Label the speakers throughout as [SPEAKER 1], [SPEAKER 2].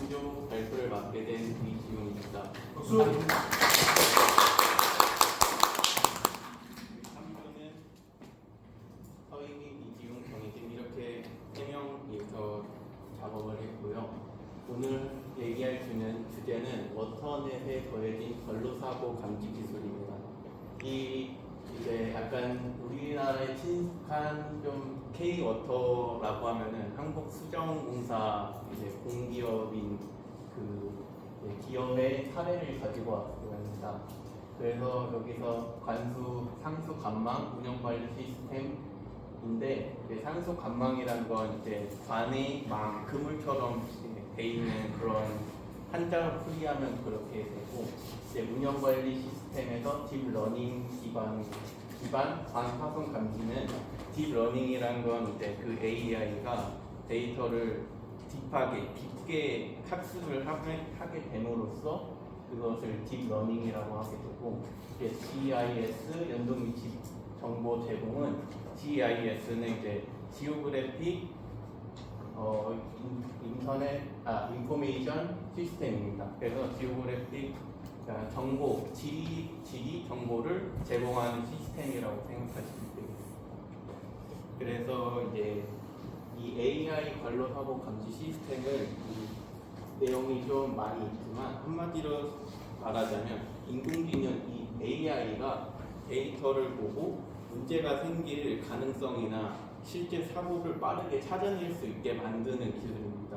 [SPEAKER 1] 최종 발표를 맡게 된 이지용입니다.
[SPEAKER 2] 박수.
[SPEAKER 1] 3조는 서희민, 이지용, 정희진 이렇게 3명이서 작업을 했고요. 오늘 얘기할 주제는 워터넷에 더해진 전로사고 감지 기술입니다. 이제 약간 우리나라에 친숙한 좀 K-워터라고 하면은 한국수정공사 이제 공기업인 그 기업의 사례를 가지고 왔습니다. 그래서 여기서 상수 관망 운영관리 시스템인데 상수 관망이라는 건 이제 관의 망 그물처럼 돼 있는 그런 한자로 풀이하면 그렇게 되고 이제 운영관리 시스템에서 딥러닝 기반 관파손 감지는 딥러닝이라는 건 이제 그 AI가 데이터를 깊게 학습을 하게 됨으로써 그것을 딥러닝이라고 하게 되고 이제 GIS 연동 위치 정보 제공은 GIS는 이제 지오그래픽 인포메이션 시스템입니다. 그래서 지오그래픽 정보, 지리 정보를 제공하는 시스템이라고 생각하시면 되겠습니다. 그래서 이제 이 AI 관로 사고 감지 시스템을 내용이 좀 많이 있지만 한마디로 말하자면 인공지능 이 AI가 데이터를 보고 문제가 생길 가능성이나 실제 사고를 빠르게 찾아낼 수 있게 만드는 기술입니다.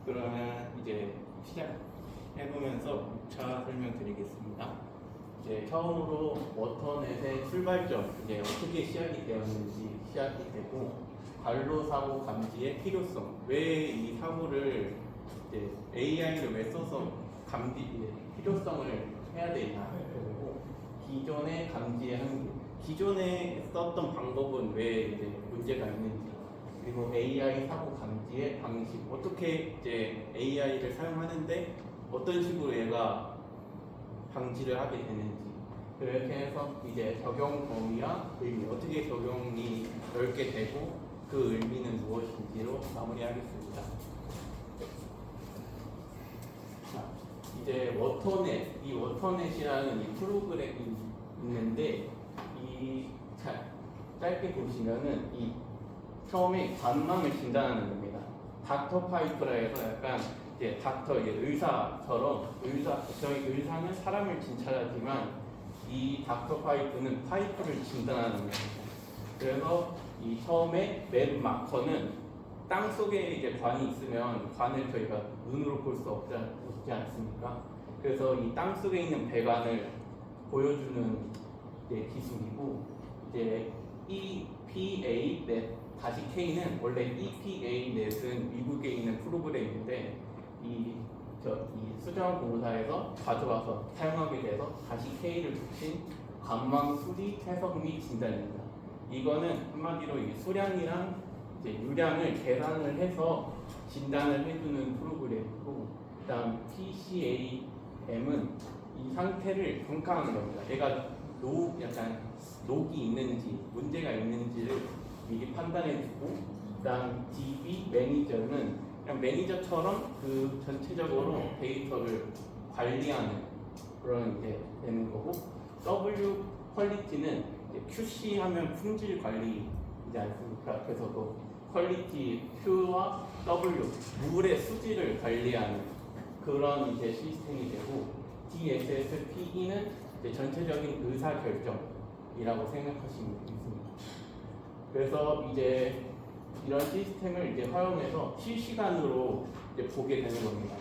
[SPEAKER 1] 그러면 이제 시작해보면서 6차 설명드리겠습니다. 이제 처음으로 워터넷의 출발점, 이제 어떻게 시작이 되었는지 시작이 되고 관로 사고 감지의 필요성, 왜 이 사고를 이제 AI를 왜 써서 필요성을 해야 되냐, 그리고 기존의 감지의 한계, 기존에 썼던 방법은 왜 이제 문제가 있는지, 그리고 AI 사고 감지의 방식, 어떻게 이제 AI를 사용하는데 어떤 식으로 얘가 방지를 하게 되는지, 그렇게 해서 이제 적용 범위와 의미, 어떻게 적용이 넓게 되고 그 의미는 무엇인지로 마무리하겠습니다. 자, 이제 워터넷, 이 워터넷이라는 이 프로그램이 있는데 짧게 보시면은 이 처음에 관망을 진단하는 겁니다. 닥터 파이프라 해서 약간 이제 의사처럼 저희 의사는 사람을 진찰하지만 이 닥터 파이프는 파이프를 진단하는 겁니다. 그래서 이 처음에 맨 마커는 땅 속에 이제 관이 있으면 관을 저희가 눈으로 볼 수 없지 않습니까? 그래서 이 땅 속에 있는 배관을 보여주는 기술이고 이제 EPA 넷 다시 K는 원래 EPA 넷은 미국에 있는 프로그램인데 이 수정공사에서 가져와서 사용하게 돼서 다시 K를 붙인 관망 수리 해석 및 진단입니다. 이거는 한마디로 이 수량이랑 이제 유량을 계산을 해서 진단을 해주는 프로그램이고, 그다음 PCAM은 이 상태를 평가하는 겁니다. 얘가 약간 녹이 있는지 문제가 있는지를 미리 판단해주고, 그다음 DB 매니저는 그냥 매니저처럼 그 전체적으로 데이터를 관리하는 그런 이제 되는 거고, W 퀄리티는 QC 하면 품질 관리이지 않습니까? 그래서 그 퀄리티 Q와 W 물의 수질을 관리하는 그런 이제 시스템이 되고, DSSPE는 이제 전체적인 의사 결정이라고 생각하시면 되겠습니다. 그래서 이제 이런 시스템을 이제 활용해서 실시간으로 이제 보게 되는 겁니다.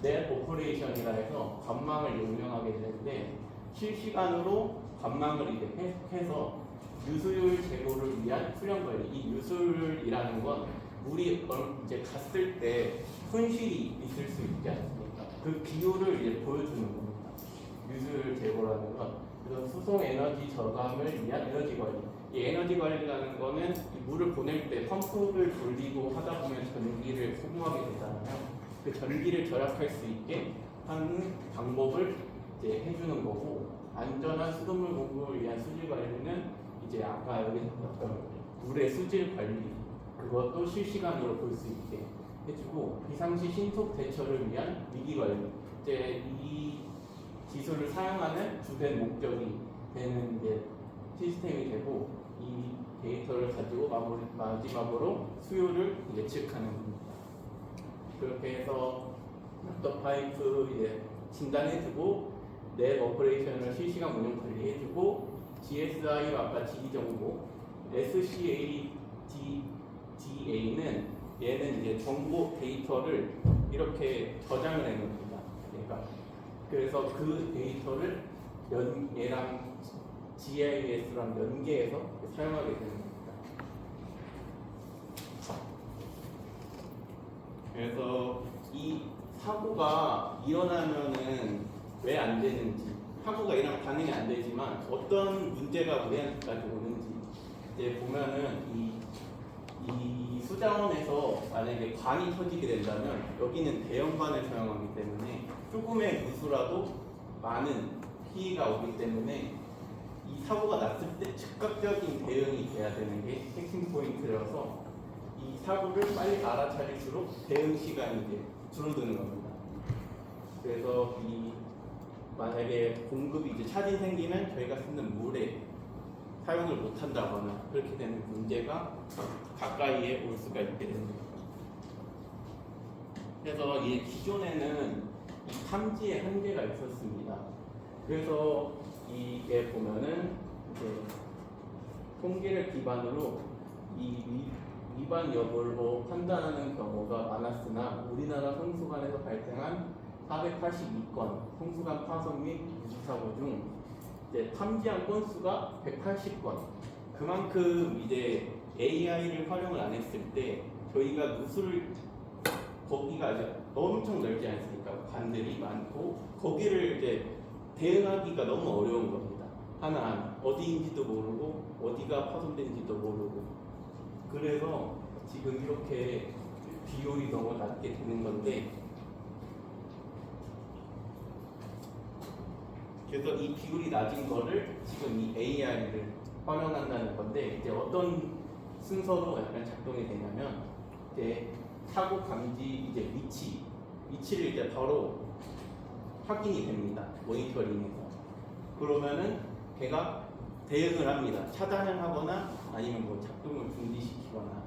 [SPEAKER 1] 넷 오퍼레이션이라 해서 관망을 운영하게 되는데 실시간으로 관망을 이제 해서 유수율 제고를 위한 수량 관리. 이 유수율이라는 건 물이 이제 갔을 때 손실이 있을 수 있지 않습니까? 그 비율을 이제 보여주는 겁니다. 유수율 제고라는 건. 그래서 수송 에너지 저감을 위한 에너지 관리. 이 에너지 관리라는 거는 이 물을 보낼 때 펌프를 돌리고 하다 보면 전기를 소모하게 되잖아요. 그 전기를 절약할 수 있게 하는 방법을 이제 해주는 거고, 안전한 수돗물 공급을 위한 수질 관리는 이제 아까 여기 나왔던 물의 수질 관리 그것도 실시간으로 볼 수 있게 해주고 비상시 신속 대처를 위한 위기 관리. 이제 이 기술을 사용하는 주된 목적이 되는 이제 시스템이 되고 이 데이터를 가지고 마지막으로 수요를 예측하는 겁니다. 그렇게 해서 랩터 파이프 이제 진단해주고 넷 오퍼레이션을 실시간 운영 관리해주고 GSI와 아까 지리정보 SCADA는 얘는 이제 정보 데이터를 이렇게 저장을 해놓습니다. 그래서 그 데이터를 얘랑 GIS랑 연계해서 사용하게 되는 겁니다. 그래서 이 사고가 일어나면은 왜 안 되는지, 사고가 일어나면 반응이 안 되지만 어떤 문제가 우리한테까지 오는지 이제 보면은 이 수자원에서 만약에 관이 터지게 된다면 여기는 대형관을 사용하기 때문에 조금의 누수라도 많은 피해가 오기 때문에 이 사고가 났을 때 즉각적인 대응이 돼야 되는 게 핵심 포인트라서 이 사고를 빨리 알아차릴수록 대응 시간이 이제 줄어드는 겁니다. 그래서 만약에 공급이 이제 차질이 생기면 저희가 쓰는 물에 사용을 못한다거나 그렇게 되는 문제가 가까이에 올 수가 있게 됩니다. 그래서 이 기존에는 이 탐지에 한계가 있었습니다. 그래서 이게 보면은 이제 통계를 기반으로 이 위반 여부를 판단하는 경우가 많았으나 우리나라 성수관에서 발생한 482건 성수관 파손 및 유지사고 중 이제 탐지한 건수가 180건. 그만큼 이제 AI를 활용을 안 했을 때 저희가 누수를 거기가 이제 엄청 넓지 않습니까? 관들이 많고 거기를 이제 대응하기가 너무 어려운 겁니다. 하나하나 어디인지도 모르고 어디가 파손된지도 모르고 그래서 지금 이렇게 비율이 너무 낮게 되는 건데 그래서 이 비율이 낮은 거를 지금 이 AI를 활용한다는 건데 이제 어떤 순서로 약간 작동이 되냐면 이제 사고 감지 이제 위치를 이제 바로 확인이 됩니다. 모니터링에서. 그러면은 걔가 대응을 합니다. 차단을 하거나 아니면 뭐 작동을 중지시키거나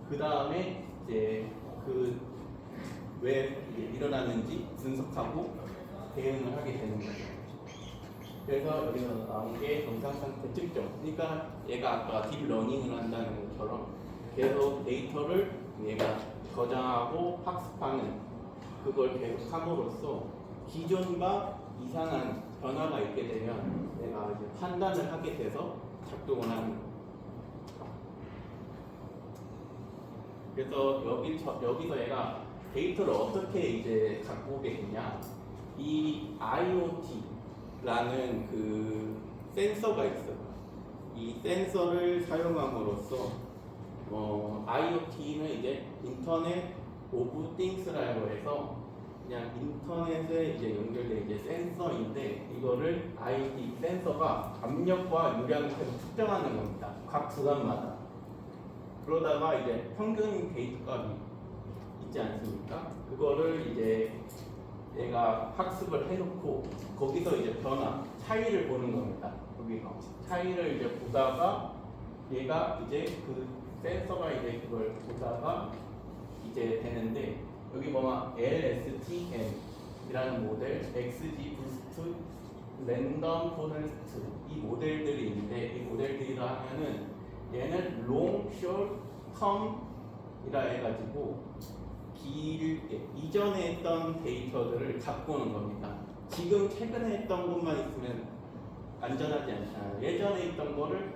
[SPEAKER 1] 그 다음에 이제 그 왜 일어났는지 분석하고 대응을 하게 되는 거죠. 그래서 여기서 나온 게 정상 상태 측정. 그러니까 얘가 아까 딥러닝을 한다는 것처럼 계속 데이터를 얘가 저장하고 학습하는 그걸 계속 함으로써 기존과 이상한 변화가 있게 되면 내가 이제 판단을 하게 돼서 작동을 하는 거예요. 그래서 여기서 얘가 데이터를 어떻게 이제 갖고 오게 되냐? 이 IoT라는 그 센서가 있어요. 이 센서를 사용함으로써 IoT는 이제 인터넷 오브 띵스라고 해서 그냥 인터넷에 이제 연결된 이제 센서인데 이거를 IoT 센서가 압력과 유량을 계속 측정하는 겁니다. 각 구간마다. 그러다가 이제 평균 데이터 값이 있지 않습니까? 그거를 이제 얘가 학습을 해놓고 거기서 이제 변화, 차이를 보는 겁니다. 여기서 차이를 이제 보다가 얘가 이제 그 센서가 이제 그걸 보다가 이제 되는데 여기 보면 LSTM이라는 모델, XG 부스트, 랜덤 포레스트 이 모델들이 있는데 이 모델들이라 하면은 얘는 롱, 숏, 텀이라 해가지고 길게 이전에 했던 데이터들을 갖고 오는 겁니다. 지금 최근에 했던 것만 있으면 안전하지 않잖아요. 예전에 있던 거를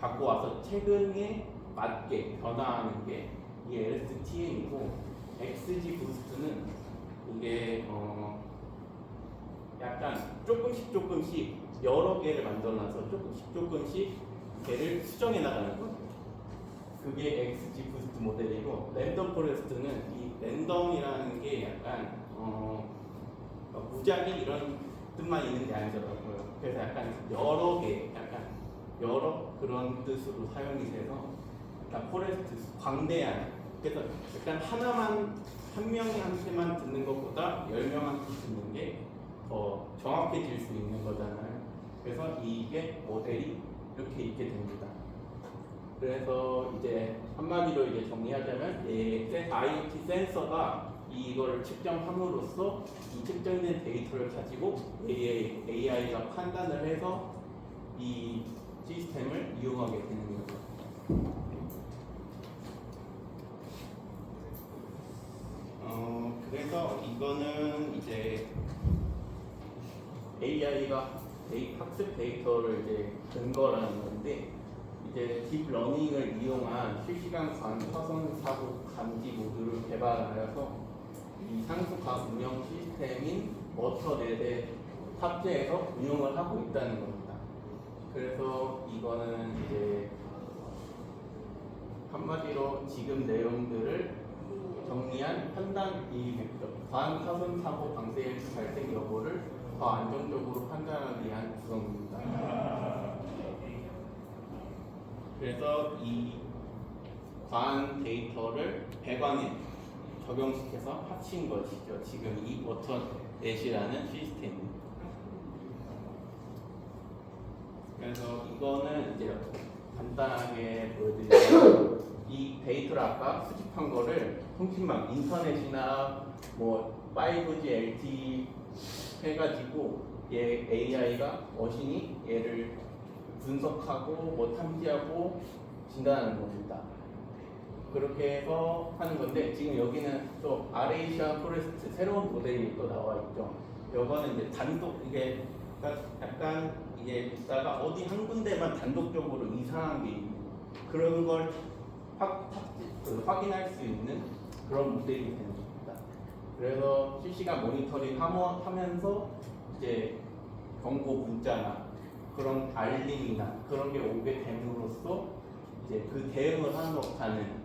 [SPEAKER 1] 갖고 와서 최근에 맞게 변화하는 게 이 LSTM이고 XG 부스트는 이게 약간 조금씩 여러 개를 만들어놔서 조금씩 걔를 수정해 나가는 거예요. 그게 XG 부스트 모델이고 랜덤 포레스트는 이 랜덤이라는 게 약간 무작위 이런 뜻만 있는 게 아니더라고요. 그래서 약간 여러 개, 약간 여러 그런 뜻으로 사용이 돼서 약간 포레스트 광대한, 그래서 약간 하나만 한 명한테만 듣는 것보다 10명한테 듣는 게 더 정확해질 수 있는 거잖아요. 그래서 이게 모델이 이렇게 있게 됩니다. 그래서 이제 한마디로 이제 정리하자면 IoT 센서가 이거를 측정함으로써 이 측정된 데이터를 가지고 AI가 판단을 해서 이 시스템을 이용하게 되는 거죠. 그래서 이거는 이제 AI가 학습 데이터를 이제 근거라는 건데, 이제 딥러닝을 이용한 실시간 사선 사고 감지 모듈을 개발하여서 이 상수과 운영 시스템인 워터넷에 탑재해서 운영을 하고 있다는 겁니다. 그래서 이거는 이제 한마디로 지금 내용들을 정리한 판단 이익 벡터, 과한 사선 사고 방세 발생 여부를 더 안정적으로 판단하기 위한 구성입니다. 그래서 이 과한 데이터를 배관에 적용시켜서 합친 것이죠. 지금 이 워터넷이라는 시스템입니다. 그래서 이거는 이제 간단하게 보여드리면, 이 데이터를 아까 수집한 거를 통신망, 인터넷이나 뭐 5G, LTE 해가지고 얘 AI가 머신이 얘를 분석하고 뭐 탐지하고 진단하는 겁니다. 그렇게 해서 하는 건데, 지금 여기는 또 아레이시아 포레스트 새로운 모델이 또 나와 있죠. 요거는 이제 단독, 이게 약간 이게 있다가 어디 한 군데만 단독적으로 이상한 게 있는 그런 걸 확인할 수 있는 그런 모델이 되는 겁니다. 그래서 실시간 모니터링 하면서 이제 경고 문자나 그런 알림이나 그런 게 오게 됨으로써 이제 그 대응을 하는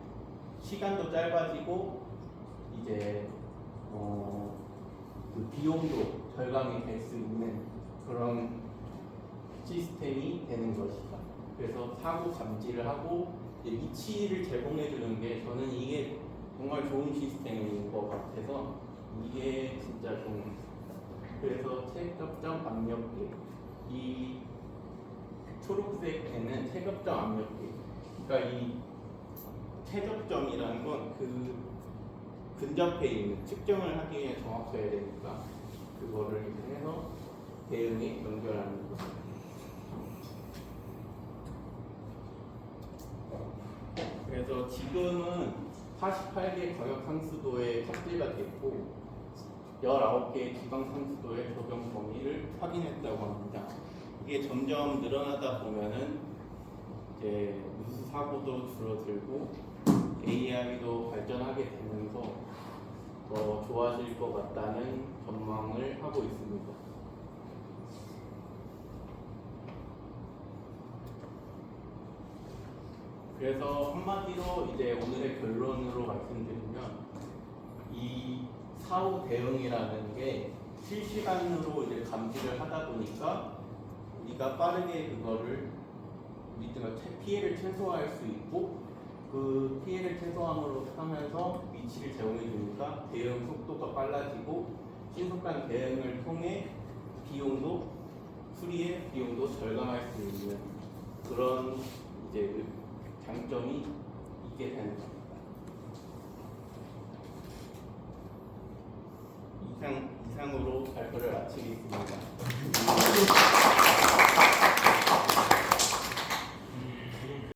[SPEAKER 1] 시간도 짧아지고 이제 그 비용도 절감이 될 수 있는 그런 시스템이 되는 것이다. 그래서 사고 감지를 하고 위치를 제공해 주는 게, 저는 이게 정말 좋은 시스템인 것 같아서 이게 진짜 좋은 시스템. 그래서 체접점 압력계, 이 초록색에는 체접점 압력계, 그러니까 이 체접점이라는 건 그 근접해 있는, 측정을 하기 위해 정확해야 되니까 그거를 해서 대응에 연결하는 거. 그래서 지금은 48개 광역 상수도에 탑재가 됐고 19개의 지방 상수도의 적용 범위를 확인했다고 합니다. 이게 점점 늘어나다 보면은 이제 누수 사고도 줄어들고 AI도 발전하게 되면서 더 좋아질 것 같다는 전망을 하고 있습니다. 그래서 한마디로 이제 오늘의 결론으로 말씀드리면, 이 사후 대응이라는 게 실시간으로 이제 감지를 하다 보니까 우리가 빠르게 그거를 우리가 피해를 최소화할 수 있고, 그 피해를 최소화함으로 하면서 위치를 제공해 주니까 대응 속도가 빨라지고 신속한 대응을 통해 비용도, 수리의 비용도 절감할 수 있는 그런 이제 장점이 있게 되는 겁니다. 이상으로 발표를 마치겠습니다.